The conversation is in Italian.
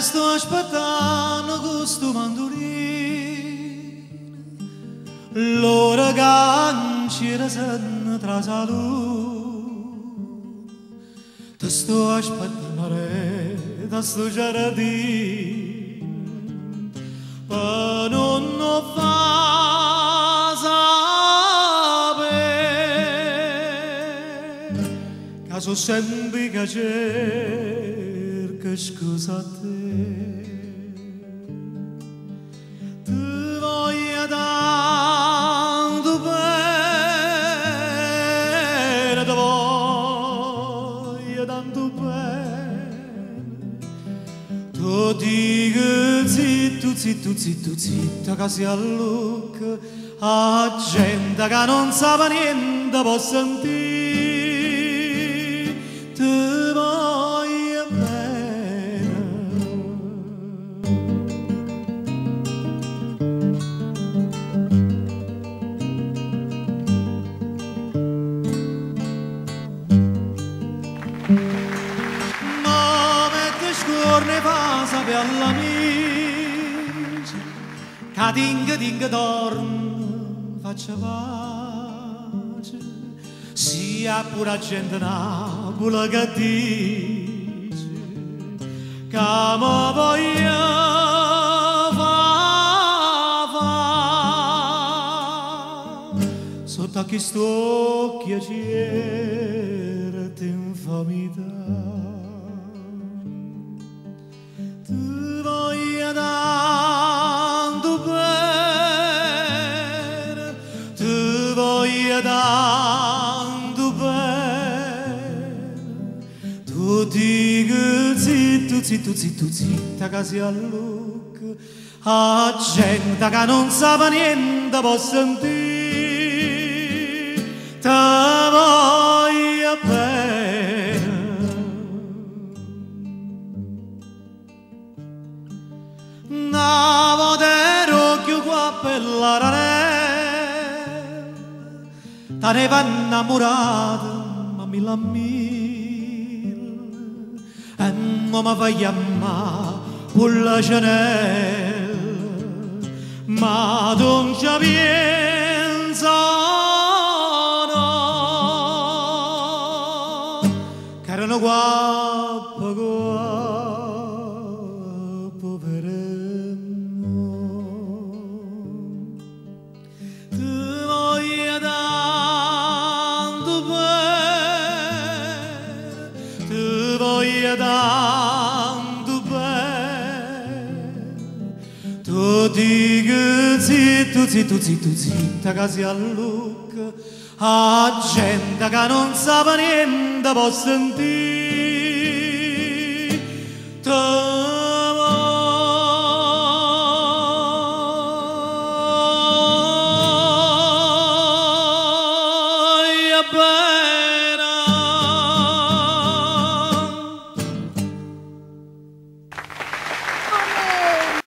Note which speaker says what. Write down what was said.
Speaker 1: sto aspettando questo mandolino, l'ora ganci rasenne tra salute. Ti sto aspettando re, da sto giardino, per non fa sapere, che so sempre che cerca scusa a te. Ti voglio tanto bene, ti voglio tanto bene. Tu dico zitto, zitto, zitto, zitto, che si allucca a gente che non sa niente può sentire. Ti voglio bene. Ma mentre scorre fa sapere all'amici che tinga dorme faccia pace, sia pure a gente Napoli che dice che mi voglio fa sotto a questo occhio certa infamità. Ti voglio tanto bene, ti voglio tanto bene. Tu dico zitto, zitto, zitto, zitta, che si allucca a gente che non sa niente può sentire. Ti voglio bene. Una volta l'occhio qua per la ranella, te ne va innamorata, ma mi la mille, e non mi fai chiamare con la cenella, ma non ci pensa no, che erano guappa per tanto bene. Tu dico zitto, zitto, zitto, zitta, che si allucca a gente che non sa niente può sentire.